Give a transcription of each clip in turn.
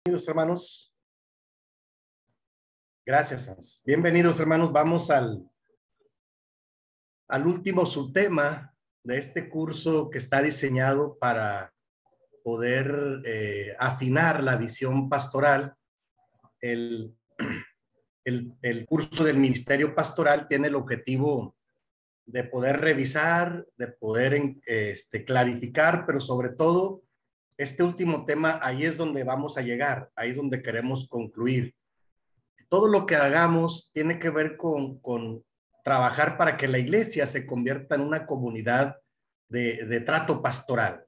Bienvenidos, hermanos. Gracias, Hans. Bienvenidos, hermanos. Vamos al último subtema de este curso que está diseñado para poder afinar la visión pastoral. El curso del Ministerio Pastoral tiene el objetivo de poder revisar, de poder clarificar, pero sobre todo, este último tema, ahí es donde vamos a llegar, ahí es donde queremos concluir. Todo lo que hagamos tiene que ver con trabajar para que la iglesia se convierta en una comunidad de trato pastoral.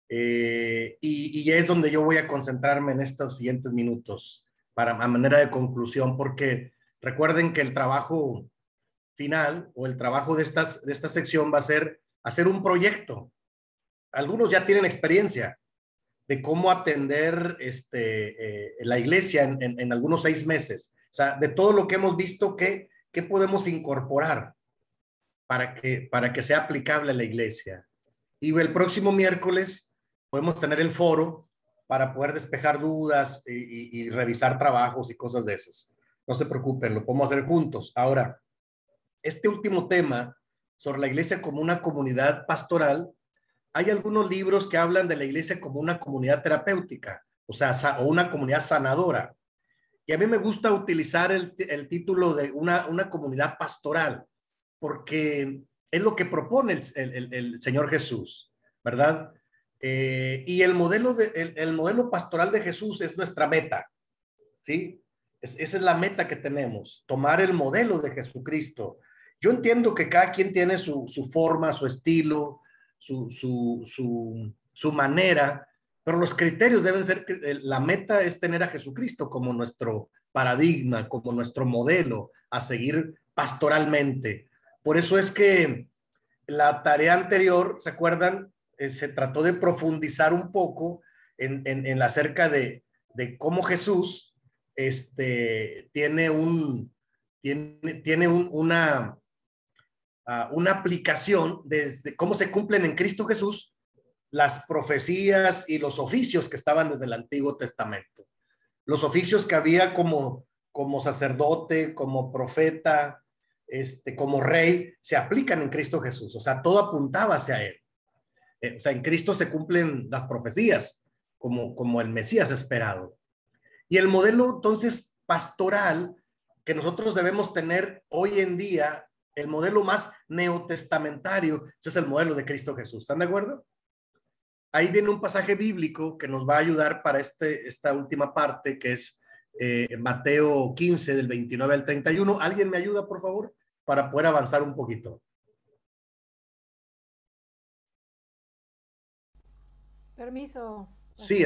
Y es donde yo voy a concentrarme en estos siguientes minutos, a manera de conclusión, porque recuerden que el trabajo final o el trabajo de esta sección va a ser hacer un proyecto. Algunos ya tienen experiencia de cómo atender la iglesia en algunos 6 meses. O sea, de todo lo que hemos visto, ¿qué podemos incorporar para que sea aplicable a la iglesia? Y el próximo miércoles podemos tener el foro para poder despejar dudas y revisar trabajos y cosas de esas. No se preocupen, lo podemos hacer juntos. Ahora, este último tema sobre la iglesia como una comunidad pastoral, hay algunos libros que hablan de la iglesia como una comunidad terapéutica, o sea, o una comunidad sanadora. Y a mí me gusta utilizar el título de una comunidad pastoral, porque es lo que propone el Señor Jesús, ¿verdad? Y el modelo pastoral de Jesús es nuestra meta, ¿sí? Esa es la meta que tenemos, tomar el modelo de Jesucristo. Yo entiendo que cada quien tiene su forma, su estilo, su manera, pero los criterios deben ser, la meta es tener a Jesucristo como nuestro paradigma, como nuestro modelo a seguir pastoralmente. Por eso es que la tarea anterior, ¿se acuerdan? Se trató de profundizar un poco en acerca de cómo Jesús tiene una aplicación desde cómo se cumplen en Cristo Jesús las profecías y los oficios que estaban desde el Antiguo Testamento. Los oficios que había como sacerdote, como profeta, como rey, se aplican en Cristo Jesús. O sea, todo apuntaba hacia él. O sea, en Cristo se cumplen las profecías como el Mesías esperado. Y el modelo, entonces, pastoral que nosotros debemos tener hoy en día, el modelo más neotestamentario, ese es el modelo de Cristo Jesús. ¿Están de acuerdo? Ahí viene un pasaje bíblico que nos va a ayudar para esta última parte, que es Mateo 15, del 29 al 31. ¿Alguien me ayuda, por favor, para poder avanzar un poquito? Permiso. Sí,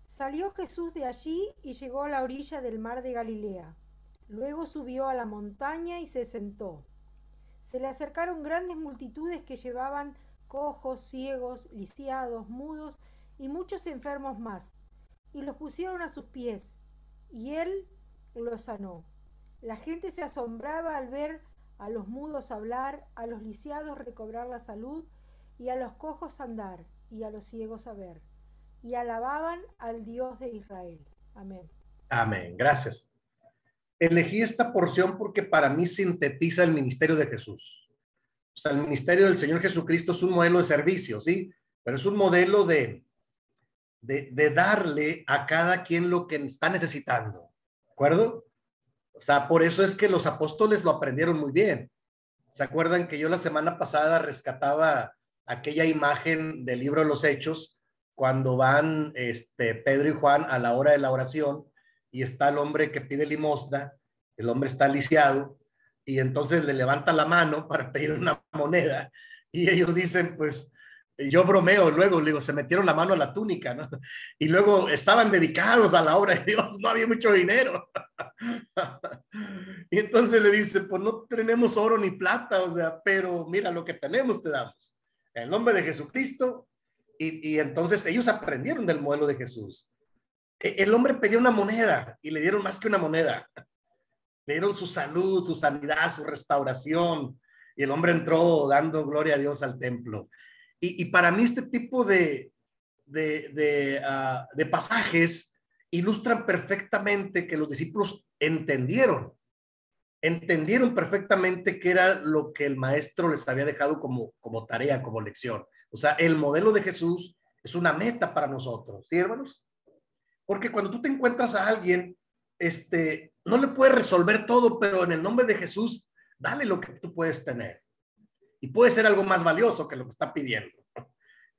Salió Jesús de allí y llegó a la orilla del mar de Galilea. Luego subió a la montaña y se sentó. Se le acercaron grandes multitudes que llevaban cojos, ciegos, lisiados, mudos y muchos enfermos más, y los pusieron a sus pies, y él los sanó. La gente se asombraba al ver a los mudos hablar, a los lisiados recobrar la salud, y a los cojos andar, y a los ciegos a ver, y alababan al Dios de Israel. Amén. Amén, gracias. Elegí esta porción porque para mí sintetiza el ministerio de Jesús. O sea, el ministerio del Señor Jesucristo es un modelo de servicio, ¿sí? Pero es un modelo de darle a cada quien lo que está necesitando, ¿de acuerdo? O sea, por eso es que los apóstoles lo aprendieron muy bien. ¿Se acuerdan que yo la semana pasada rescataba aquella imagen del libro de los Hechos cuando van Pedro y Juan a la hora de la oración y está el hombre que pide limosna, el hombre está lisiado y entonces le levanta la mano para pedir una moneda y ellos dicen, pues, yo bromeo luego, le digo, se metieron la mano a la túnica, ¿no? Y luego estaban dedicados a la obra de Dios, no había mucho dinero. Y entonces le dice, pues no tenemos oro ni plata, o sea, pero mira, lo que tenemos te damos. En el nombre de Jesucristo. Y entonces ellos aprendieron del modelo de Jesús. El hombre pidió una moneda y le dieron más que una moneda. Le dieron su salud, su sanidad, su restauración. Y el hombre entró dando gloria a Dios al templo. Y para mí este tipo de de pasajes ilustran perfectamente que los discípulos entendieron perfectamente qué era lo que el maestro les había dejado como tarea, como lección. O sea, el modelo de Jesús es una meta para nosotros, ¿sí, hermanos? Porque cuando tú te encuentras a alguien, no le puedes resolver todo, pero en el nombre de Jesús, dale lo que tú puedes tener. Y puede ser algo más valioso que lo que está pidiendo.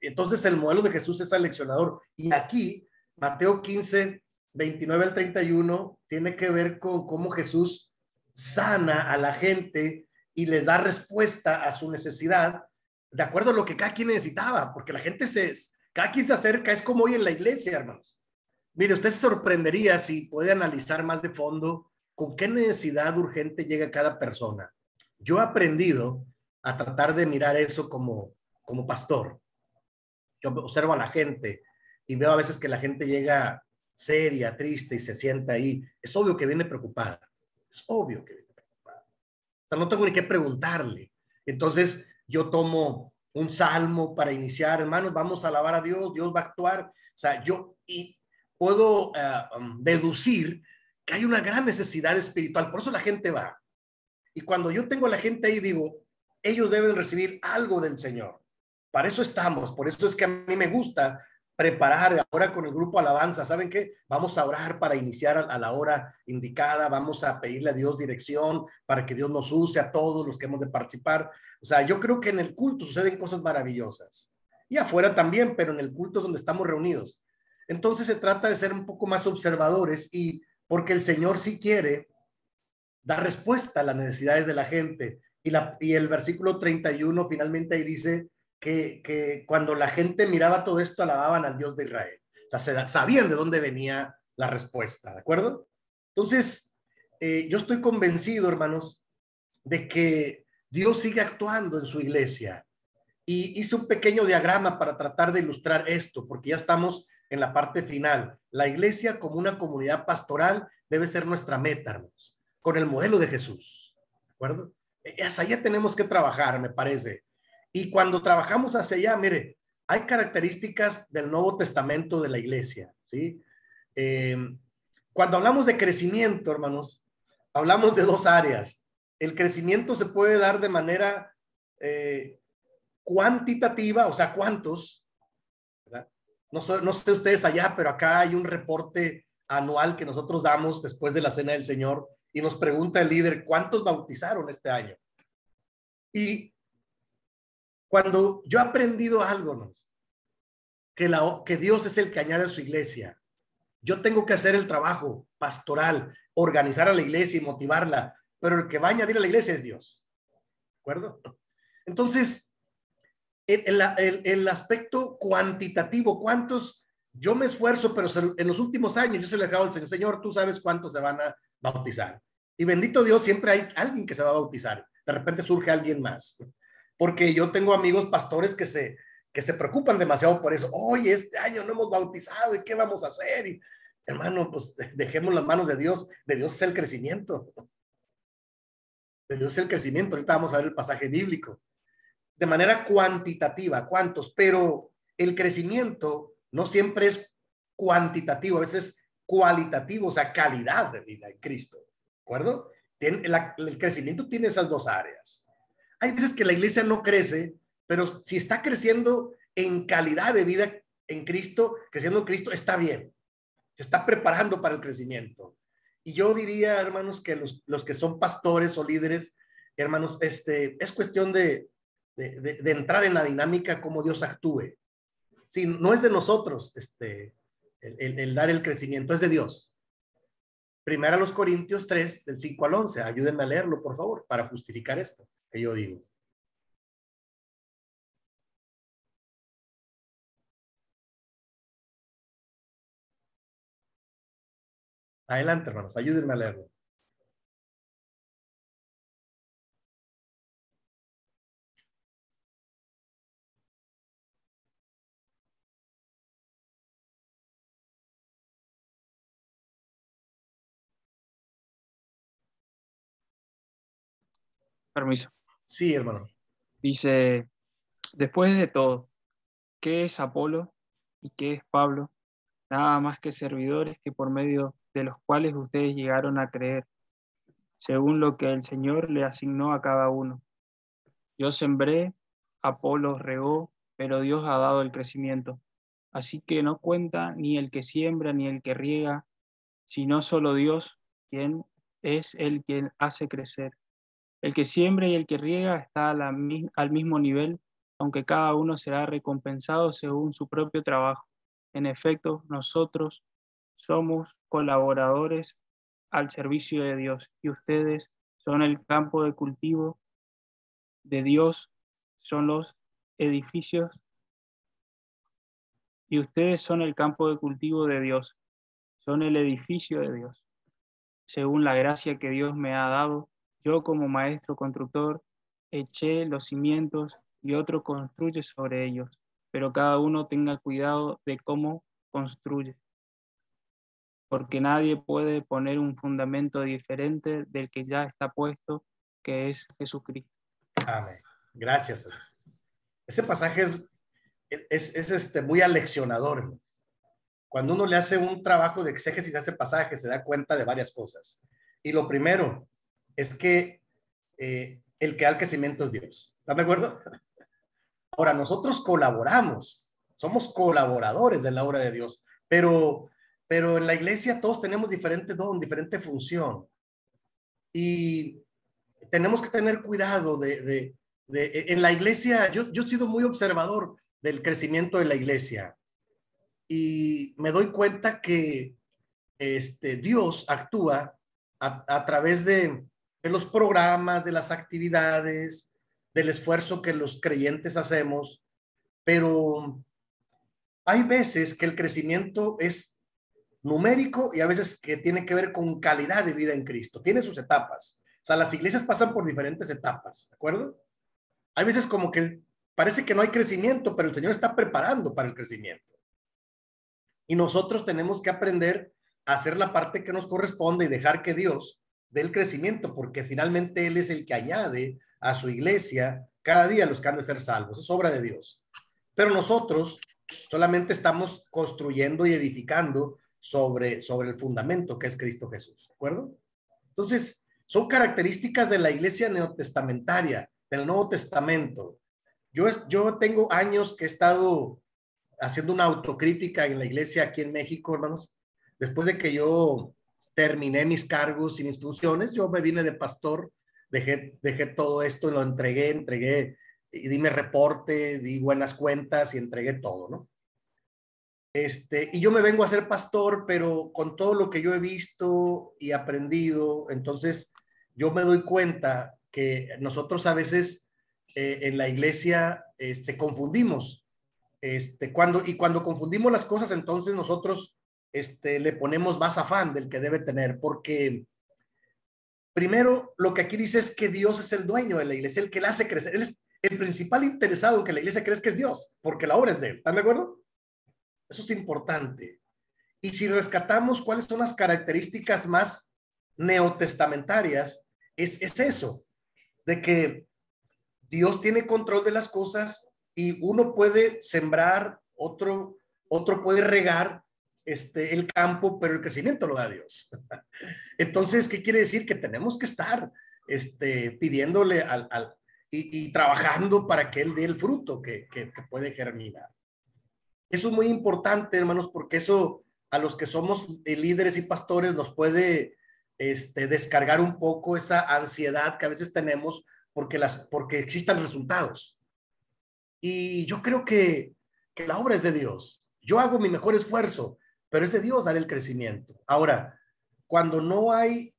Entonces, el modelo de Jesús es aleccionador. Y aquí, Mateo 15, 29 al 31, tiene que ver con cómo Jesús sana a la gente y les da respuesta a su necesidad de acuerdo a lo que cada quien necesitaba, porque la gente cada quien se acerca, es como hoy en la iglesia, hermanos. Mire, usted se sorprendería si puede analizar más de fondo con qué necesidad urgente llega cada persona. Yo he aprendido a tratar de mirar eso como pastor. Yo observo a la gente y veo a veces que la gente llega seria, triste y se sienta ahí. Es obvio que viene preocupada. Es obvio que viene preocupada. O sea, no tengo ni qué preguntarle. Entonces, yo tomo un salmo para iniciar, hermanos, vamos a alabar a Dios, Dios va a actuar. O sea, y puedo deducir que hay una gran necesidad espiritual. Por eso la gente va. Y cuando yo tengo a la gente ahí, digo, ellos deben recibir algo del Señor. Para eso estamos, por eso es que a mí me gusta preparar ahora con el grupo Alabanza. ¿Saben qué? Vamos a orar para iniciar a la hora indicada, vamos a pedirle a Dios dirección para que Dios nos use a todos los que hemos de participar. O sea, yo creo que en el culto suceden cosas maravillosas. Y afuera también, pero en el culto es donde estamos reunidos. Entonces se trata de ser un poco más observadores y porque el Señor sí quiere dar respuesta a las necesidades de la gente. Y el versículo 31 finalmente ahí dice que cuando la gente miraba todo esto, alababan al Dios de Israel. O sea, sabían de dónde venía la respuesta, ¿de acuerdo? Entonces, yo estoy convencido, hermanos, de que Dios sigue actuando en su iglesia. Y hice un pequeño diagrama para tratar de ilustrar esto, porque ya estamos en la parte final. La iglesia como una comunidad pastoral debe ser nuestra meta, hermanos, con el modelo de Jesús, ¿de acuerdo? Hacia allá tenemos que trabajar, me parece. Y cuando trabajamos hacia allá, mire, hay características del Nuevo Testamento de la iglesia, ¿sí? Eh, Cuando hablamos de crecimiento, hermanos, hablamos de dos áreas. El crecimiento se puede dar de manera cuantitativa, o sea, ¿cuántos? ¿Verdad? No sé ustedes allá, pero acá hay un reporte anual que nosotros damos después de la Cena del Señor y nos pregunta el líder, ¿cuántos bautizaron este año? Y cuando yo he aprendido algo, ¿no? que Dios es el que añade a su iglesia, yo tengo que hacer el trabajo pastoral, organizar a la iglesia y motivarla, pero el que va a añadir a la iglesia es Dios, ¿de acuerdo? Entonces, el aspecto cuantitativo, cuántos, yo me esfuerzo, pero en los últimos años yo se le he dejado al Señor, Señor, tú sabes cuántos se van a bautizar. Y bendito Dios, siempre hay alguien que se va a bautizar. De repente surge alguien más. Porque yo tengo amigos pastores que se preocupan demasiado por eso. Oye, este año no hemos bautizado y qué vamos a hacer. Y, hermano, pues dejemos las manos de Dios. De Dios es el crecimiento. De Dios es el crecimiento. Ahorita vamos a ver el pasaje bíblico. De manera cuantitativa, cuántos, pero el crecimiento no siempre es cuantitativo, a veces cualitativo, o sea, calidad de vida en Cristo, ¿de acuerdo? El crecimiento tiene esas dos áreas. Hay veces que la iglesia no crece, pero si está creciendo en calidad de vida en Cristo, creciendo en Cristo, está bien, se está preparando para el crecimiento. Y yo diría, hermanos, que los que son pastores o líderes, hermanos, es cuestión de entrar en la dinámica como Dios actúe. Sí, no es de nosotros el dar el crecimiento, es de Dios. Primera a los Corintios 3, del 5 al 11. Ayúdenme a leerlo, por favor, para justificar esto que yo digo. Adelante, hermanos, ayúdenme a leerlo. Permiso. Sí, hermano. Dice, después de todo, ¿qué es Apolo y que es Pablo, nada más que servidores que por medio de los cuales ustedes llegaron a creer, según lo que el Señor le asignó a cada uno. Yo sembré, Apolo regó, pero Dios ha dado el crecimiento. Así que no cuenta ni el que siembra ni el que riega, sino solo Dios, quien es el quien hace crecer. El que siembra y el que riega está al mismo nivel, aunque cada uno será recompensado según su propio trabajo. En efecto, nosotros somos colaboradores al servicio de Dios, y ustedes son el campo de cultivo de Dios, son los edificios, y ustedes son el campo de cultivo de Dios, son el edificio de Dios. Según la gracia que Dios me ha dado, yo como maestro constructor eché los cimientos y otro construye sobre ellos, pero cada uno tenga cuidado de cómo construye, porque nadie puede poner un fundamento diferente del que ya está puesto, que es Jesucristo. Amén. Gracias. Ese pasaje es muy aleccionador. Cuando uno le hace un trabajo de exégesis a ese pasaje, se da cuenta de varias cosas. Y lo primero es que el que da el crecimiento es Dios. ¿Están de acuerdo? Ahora, nosotros colaboramos, somos colaboradores de la obra de Dios, pero en la iglesia todos tenemos diferente don, diferente función. Y tenemos que tener cuidado en la iglesia. Yo he sido muy observador del crecimiento de la iglesia y me doy cuenta que Dios actúa a través de los programas, de las actividades, del esfuerzo que los creyentes hacemos, pero hay veces que el crecimiento es numérico y a veces que tiene que ver con calidad de vida en Cristo. Tiene sus etapas. O sea, las iglesias pasan por diferentes etapas, ¿de acuerdo? Hay veces como que parece que no hay crecimiento, pero el Señor está preparando para el crecimiento. Y nosotros tenemos que aprender a hacer la parte que nos corresponde y dejar que Dios dé el crecimiento, porque finalmente Él es el que añade a su iglesia cada día los que han de ser salvos. Es obra de Dios. Pero nosotros solamente estamos construyendo y edificando sobre el fundamento que es Cristo Jesús. ¿De acuerdo? Entonces, son características de la iglesia neotestamentaria, del Nuevo Testamento. Yo tengo años que he estado haciendo una autocrítica en la iglesia aquí en México, hermanos. Después de que yo terminé mis cargos y mis funciones, yo me vine de pastor, dejé todo esto y lo entregué y di mi reporte, di buenas cuentas y entregué todo, ¿no? Y yo me vengo a ser pastor, pero con todo lo que yo he visto y aprendido, entonces yo me doy cuenta que nosotros a veces en la iglesia confundimos. Cuando confundimos las cosas, entonces nosotros le ponemos más afán del que debe tener, porque primero lo que aquí dice es que Dios es el dueño de la iglesia, el que la hace crecer. Él es el principal interesado en que la iglesia crezca, es Dios, porque la obra es de Él. ¿Están de acuerdo? Eso es importante. Y si rescatamos cuáles son las características más neotestamentarias, es eso, de que Dios tiene control de las cosas y uno puede sembrar, otro puede regar el campo, pero el crecimiento lo da Dios. Entonces, ¿qué quiere decir? Que tenemos que estar pidiéndole y trabajando para que Él dé el fruto que puede germinar. Eso es muy importante, hermanos, porque eso a los que somos líderes y pastores nos puede descargar un poco esa ansiedad que a veces tenemos porque existan resultados. Y yo creo que la obra es de Dios. Yo hago mi mejor esfuerzo, pero es de Dios dar el crecimiento. Ahora, cuando no hay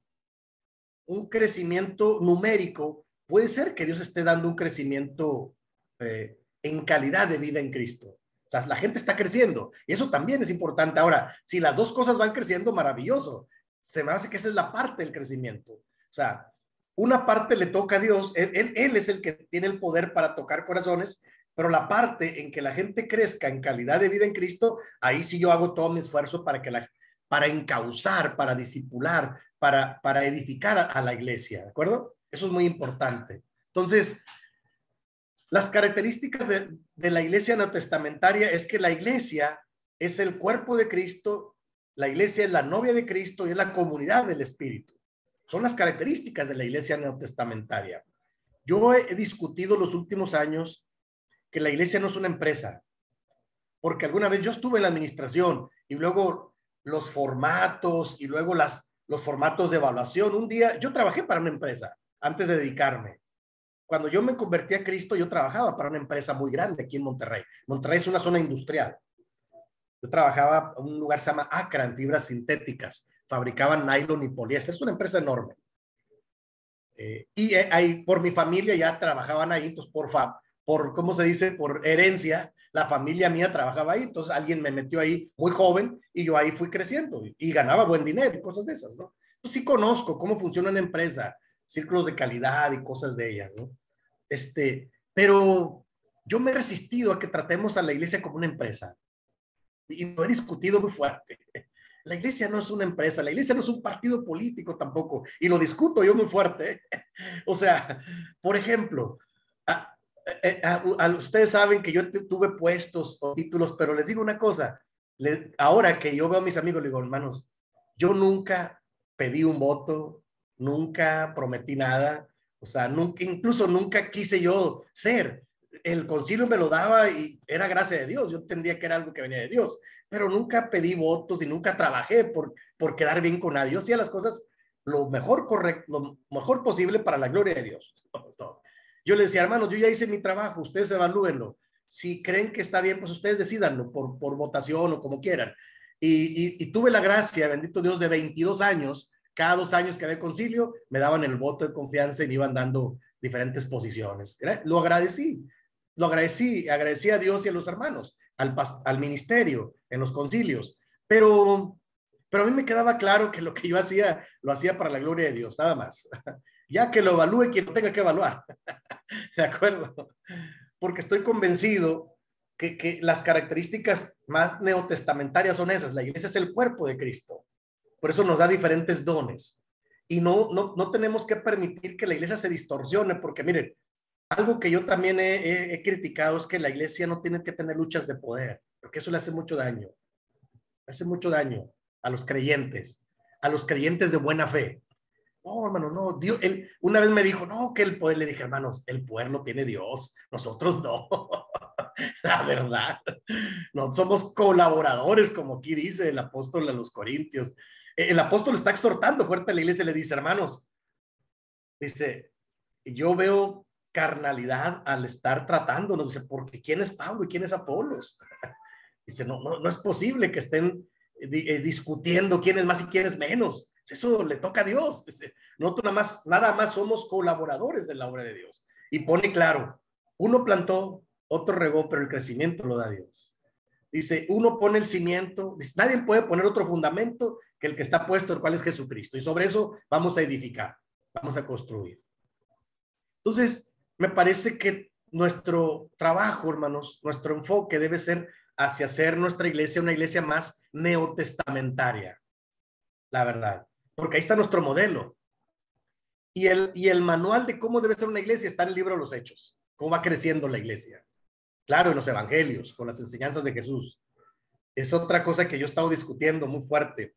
un crecimiento numérico, puede ser que Dios esté dando un crecimiento en calidad de vida en Cristo. O sea, la gente está creciendo y eso también es importante. Ahora, si las dos cosas van creciendo, maravilloso. Se me hace que esa es la parte del crecimiento. O sea, una parte le toca a Dios. Él es el que tiene el poder para tocar corazones, pero la parte en que la gente crezca en calidad de vida en Cristo, ahí sí yo hago todo mi esfuerzo para encauzar, para discipular, para edificar a la iglesia. ¿De acuerdo? Eso es muy importante. Entonces, las características de la iglesia neotestamentaria es que la iglesia es el cuerpo de Cristo, la iglesia es la novia de Cristo y es la comunidad del Espíritu. Son las características de la iglesia neotestamentaria. Yo he discutido los últimos años que la iglesia no es una empresa, porque alguna vez yo estuve en la administración y luego los formatos y luego los formatos de evaluación. Un día yo trabajé para una empresa antes de dedicarme. Cuando yo me convertí a Cristo, yo trabajaba para una empresa muy grande aquí en Monterrey. Monterrey es una zona industrial. Yo trabajaba en un lugar que se llama Acra, en fibras sintéticas. Fabricaban nylon y poliéster. Es una empresa enorme. Y ahí, por mi familia ya trabajaban ahí, entonces ¿cómo se dice? Por herencia, la familia mía trabajaba ahí, entonces alguien me metió ahí muy joven y yo ahí fui creciendo y ganaba buen dinero y cosas de esas, ¿no? Pues sí conozco cómo funciona una empresa, círculos de calidad y cosas de ellas, ¿no? Pero yo me he resistido a que tratemos a la iglesia como una empresa y lo he discutido muy fuerte. La iglesia no es una empresa, la iglesia no es un partido político tampoco, y lo discuto yo muy fuerte. O sea, por ejemplo, ustedes saben que yo tuve puestos o títulos, pero les digo una cosa, ahora que yo veo a mis amigos, les digo, hermanos, yo nunca pedí un voto, nunca prometí nada, o sea, incluso nunca quise yo ser. El concilio me lo daba y era gracia de Dios, yo entendía que era algo que venía de Dios, pero nunca pedí votos y nunca trabajé por quedar bien con nadie. Yo hacía las cosas lo mejor posible para la gloria de Dios. Yo les decía, hermanos, yo ya hice mi trabajo, ustedes evalúenlo. Si creen que está bien, pues ustedes decídanlo por votación o como quieran. Y tuve la gracia, bendito Dios, de 22 años. Cada 2 años que había concilio, me daban el voto de confianza y me iban dando diferentes posiciones. Lo agradecí a Dios y a los hermanos, al ministerio, en los concilios. Pero a mí me quedaba claro que lo que yo hacía, lo hacía para la gloria de Dios, nada más. Ya que lo evalúe quien lo tenga que evaluar. ¿De acuerdo? Porque estoy convencido que las características más neotestamentarias son esas. La iglesia es el cuerpo de Cristo. Por eso nos da diferentes dones. Y no tenemos que permitir que la iglesia se distorsione, porque miren, algo que yo también he criticado es que la iglesia no tiene que tener luchas de poder, porque eso le hace mucho daño. Hace mucho daño a los creyentes de buena fe. No, hermano, no. Dios, una vez me dijo, no, que el poder, le dije, hermanos, el poder lo tiene Dios, nosotros no. La verdad, no somos colaboradores, como aquí dice el apóstol a los Corintios. El apóstol está exhortando fuerte a la iglesia y le dice, hermanos, dice, yo veo carnalidad al estar tratándonos, dice, porque ¿quién es Pablo y quién es Apolos? Dice, no es posible que estén discutiendo quién es más y quién es menos. Eso le toca a Dios. Dice, nosotros nada más somos colaboradores de la obra de Dios. Y pone claro, uno plantó, otro regó, pero el crecimiento lo da Dios. Dice, uno pone el cimiento, dice, nadie puede poner otro fundamento que el que está puesto, el cual es Jesucristo. Y sobre eso vamos a edificar, vamos a construir. Entonces, me parece que nuestro trabajo, hermanos, nuestro enfoque debe ser hacia hacer nuestra iglesia una iglesia más neotestamentaria, la verdad, porque ahí está nuestro modelo. Y el manual de cómo debe ser una iglesia está en el libro de los Hechos, cómo va creciendo la iglesia. Claro, en los evangelios, con las enseñanzas de Jesús. Es otra cosa que yo he estado discutiendo muy fuerte.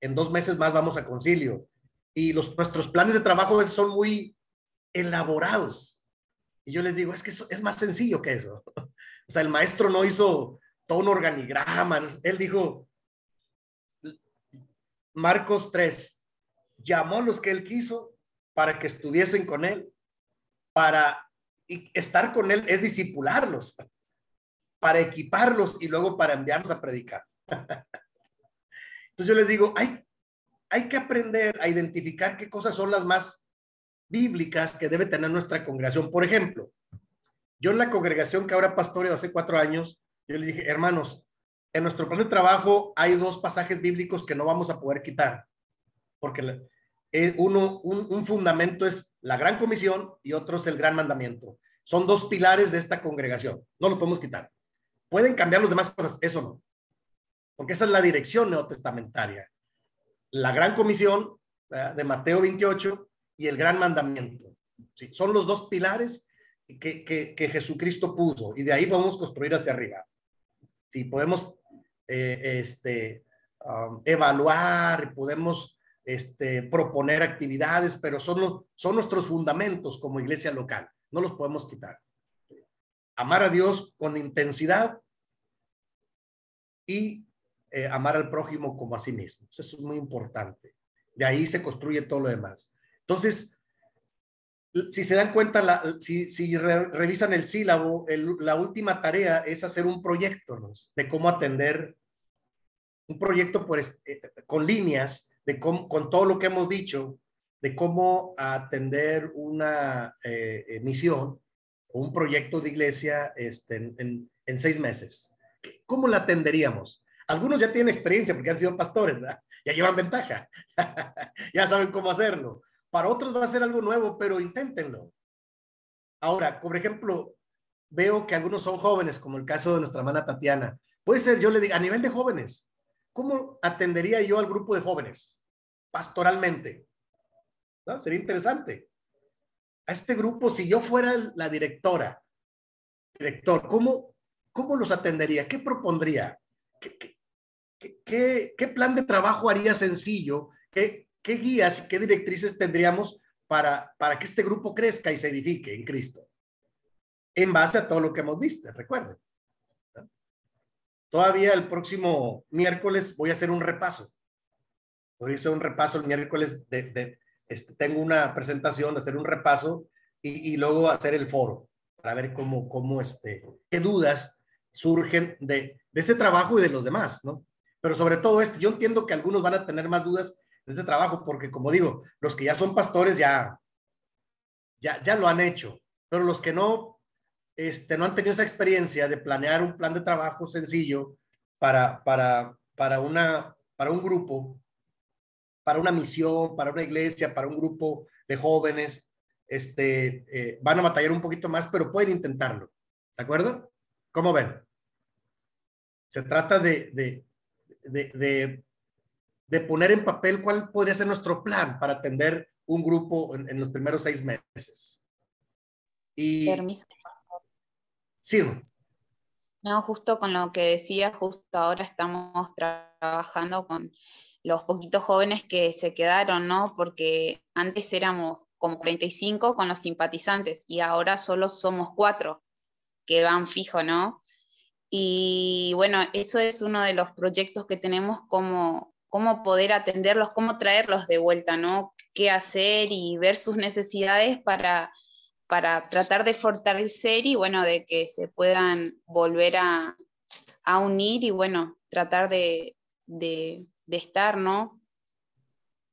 En 2 meses más vamos a concilio. Y nuestros planes de trabajo a veces son muy elaborados. Y yo les digo, es que eso es más sencillo que eso. O sea, el maestro no hizo todo un organigrama. Él dijo, Marcos 3, llamó a los que él quiso para que estuviesen con él, y estar con él es discipularlos, para equiparlos y luego para enviarlos a predicar. Entonces yo les digo, hay que aprender a identificar qué cosas son las más bíblicas que debe tener nuestra congregación. Por ejemplo, yo en la congregación que ahora pastoreo hace 4 años, yo les dije, hermanos, en nuestro plan de trabajo hay 2 pasajes bíblicos que no vamos a poder quitar, porque un fundamento es la gran comisión y otro es el gran mandamiento. Son 2 pilares de esta congregación, no lo podemos quitar. Pueden cambiar las demás cosas, eso no, porque esa es la dirección neotestamentaria. La gran comisión de Mateo 28 y el gran mandamiento. ¿Sí? Son los 2 pilares que Jesucristo puso, y de ahí vamos a construir hacia arriba. Sí, podemos evaluar, podemos proponer actividades, pero son nuestros fundamentos como iglesia local. No los podemos quitar. Amar a Dios con intensidad y amar al prójimo como a sí mismo. Eso es muy importante. De ahí se construye todo lo demás. Entonces, si se dan cuenta, si revisan el sílabo, la última tarea es hacer un proyecto, ¿no? De cómo atender un proyecto con líneas, con todo lo que hemos dicho, de cómo atender una misión o un proyecto de iglesia en 6 meses. ¿Cómo la atenderíamos? Algunos ya tienen experiencia porque han sido pastores, ¿verdad? Ya llevan ventaja, ya saben cómo hacerlo. Para otros va a ser algo nuevo, pero inténtenlo. Ahora, por ejemplo, veo que algunos son jóvenes, como el caso de nuestra hermana Tatiana. Puede ser, yo le digo, a nivel de jóvenes, ¿cómo atendería yo al grupo de jóvenes pastoralmente? ¿No? Sería interesante. A este grupo, si yo fuera la director, ¿cómo los atendería? ¿Qué propondría? ¿Qué plan de trabajo haría sencillo? ¿Qué guías y qué directrices tendríamos para que este grupo crezca y se edifique en Cristo? En base a todo lo que hemos visto, recuerden. Todavía el próximo miércoles voy a hacer un repaso. Voy a hacer un repaso el miércoles. Tengo una presentación de hacer un repaso y luego hacer el foro para ver qué dudas surgen de este trabajo y de los demás, ¿no? Pero sobre todo yo entiendo que algunos van a tener más dudas de este trabajo porque, como digo, los que ya son pastores ya lo han hecho, pero los que no han tenido esa experiencia de planear un plan de trabajo sencillo para un grupo, para una misión, para una iglesia, para un grupo de jóvenes, van a batallar un poquito más, pero pueden intentarlo. ¿De acuerdo? ¿Cómo ven? Se trata de poner en papel cuál podría ser nuestro plan para atender un grupo en los primeros 6 meses. Y Permiso. sí. No, justo con lo que decía, justo ahora estamos trabajando con los poquitos jóvenes que se quedaron, ¿no? Porque antes éramos como 45 con los simpatizantes y ahora solo somos 4 que van fijo, ¿no? Y bueno, eso es uno de los proyectos que tenemos, cómo poder atenderlos, cómo traerlos de vuelta, ¿no? Qué hacer y ver sus necesidades para tratar de fortalecer y bueno, de que se puedan volver a unir y bueno, tratar de estar, ¿no?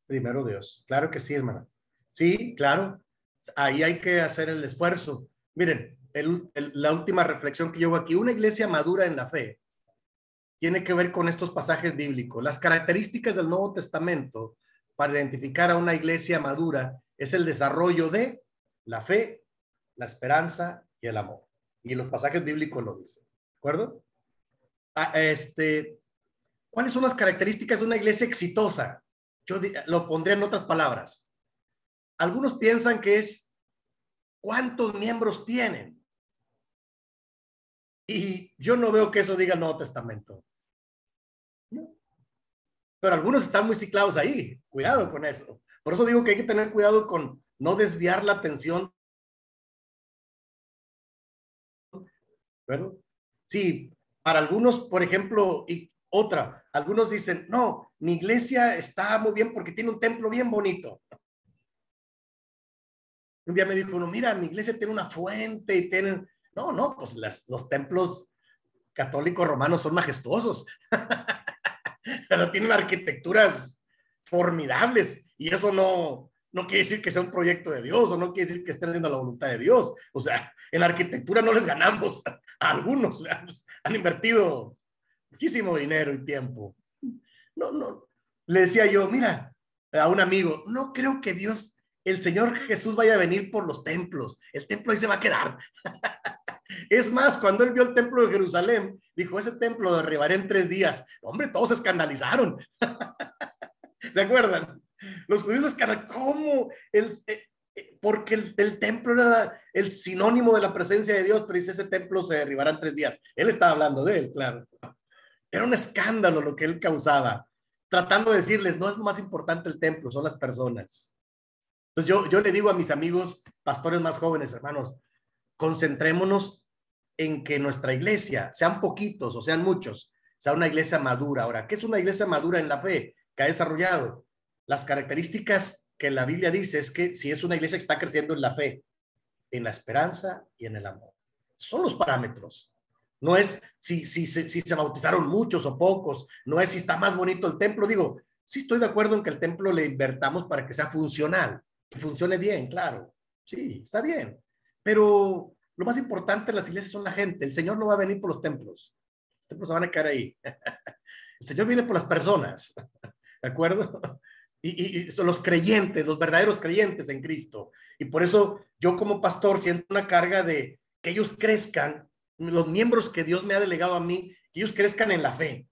Primero Dios. Claro que sí, hermana. Sí, claro. Ahí hay que hacer el esfuerzo. Miren, la última reflexión que llevo aquí, una iglesia madura en la fe, tiene que ver con estos pasajes bíblicos. Las características del Nuevo Testamento para identificar a una iglesia madura es el desarrollo de la fe, la esperanza y el amor. Y los pasajes bíblicos lo dicen. ¿De acuerdo? ¿Cuáles son las características de una iglesia exitosa? Yo lo pondría en otras palabras. Algunos piensan que es cuántos miembros tienen. Y yo no veo que eso diga el Nuevo Testamento. ¿No? Pero algunos están muy ciclados ahí. Cuidado con eso. Por eso digo que hay que tener cuidado con no desviar la atención. ¿Verdad? Sí, para algunos, por ejemplo, algunos dicen, no, mi iglesia está muy bien porque tiene un templo bien bonito. Un día me dijo uno, mira, mi iglesia tiene una fuente y tienen... No, pues los templos católicos romanos son majestuosos, pero tienen arquitecturas formidables y eso no quiere decir que sea un proyecto de Dios o no quiere decir que estén haciendo la voluntad de Dios. O sea, en arquitectura no les ganamos a algunos, han invertido muchísimo dinero y tiempo. No, le decía yo, mira, a un amigo, no creo que el Señor Jesús vaya a venir por los templos, el templo ahí se va a quedar. Es más, cuando él vio el templo de Jerusalén, dijo, ese templo lo derribaré en 3 días. Hombre, todos se escandalizaron. ¿Se acuerdan? Los judíos escandalizaron. ¿Cómo? porque el templo era el sinónimo de la presencia de Dios, pero dice, ese templo se derribará en 3 días. Él estaba hablando de él, claro. Era un escándalo lo que él causaba, tratando de decirles, no es lo más importante el templo, son las personas. Entonces yo le digo a mis amigos pastores más jóvenes, hermanos, concentrémonos en que nuestra iglesia, sean poquitos o sean muchos, sea una iglesia madura. Ahora, ¿qué es una iglesia madura en la fe que ha desarrollado? Las características que la Biblia dice es que si es una iglesia que está creciendo en la fe, en la esperanza y en el amor. Son los parámetros. No es si se bautizaron muchos o pocos, no es si está más bonito el templo. Digo, sí estoy de acuerdo en que el templo le invertamos para que sea funcional, que funcione bien, claro. Sí, está bien. Pero lo más importante en las iglesias son la gente. El Señor no va a venir por los templos. Los templos se van a quedar ahí. El Señor viene por las personas. ¿De acuerdo? Y son los creyentes, los verdaderos creyentes en Cristo. Y por eso yo como pastor siento una carga de que ellos crezcan, los miembros que Dios me ha delegado a mí, que ellos crezcan en la fe,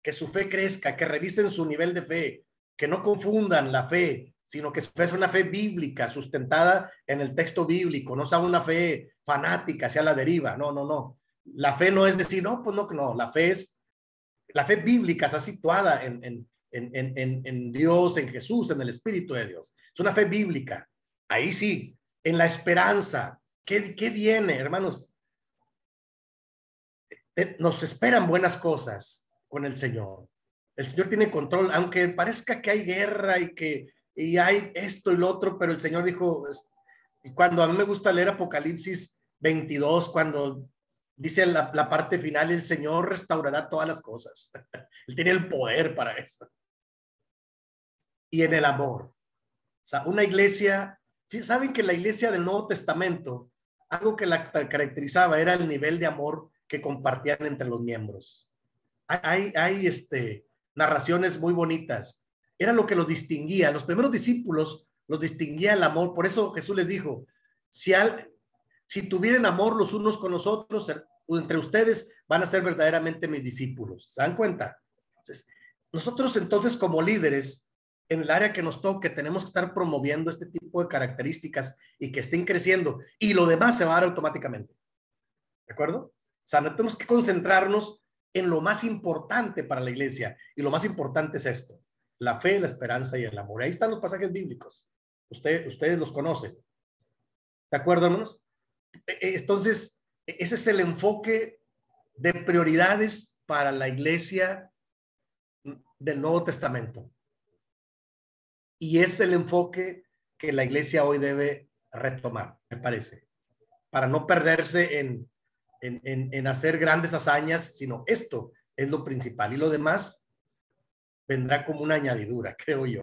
que su fe crezca, que revisen su nivel de fe, que no confundan la fe, sino que su fe es una fe bíblica, sustentada en el texto bíblico, no sea una fe fanática hacia la deriva. No, no, no. La fe no es decir, no, pues no, la fe bíblica está situada en Dios, en Jesús, en el Espíritu de Dios. Es una fe bíblica. Ahí sí, en la esperanza. ¿Qué viene, hermanos? Nos esperan buenas cosas con el Señor. El Señor tiene control, aunque parezca que hay guerra y hay esto y lo otro, pero el Señor dijo, cuando a mí me gusta leer Apocalipsis 22, cuando dice la parte final, el Señor restaurará todas las cosas. Él tiene el poder para eso. Y en el amor. O sea, una iglesia, ¿saben que la iglesia del Nuevo Testamento, algo que la caracterizaba era el nivel de amor que compartían entre los miembros? Hay narraciones muy bonitas. Era lo que los distinguía. Los primeros discípulos los distinguía el amor. Por eso Jesús les dijo, si tuvieran amor los unos con los otros, entre ustedes van a ser verdaderamente mis discípulos. ¿Se dan cuenta? Nosotros entonces como líderes, en el área que nos toque, tenemos que estar promoviendo este tipo de características y que estén creciendo. Y lo demás se va a dar automáticamente. ¿De acuerdo? O sea, no tenemos que concentrarnos en lo más importante para la iglesia. Y lo más importante es esto: la fe, la esperanza y el amor. Ahí están los pasajes bíblicos. Ustedes los conocen. ¿De acuerdo, hermanos? Entonces, ese es el enfoque de prioridades para la iglesia del Nuevo Testamento. Y es el enfoque que la iglesia hoy debe retomar, me parece, para no perderse en hacer grandes hazañas, sino esto es lo principal y lo demás vendrá como una añadidura, creo yo.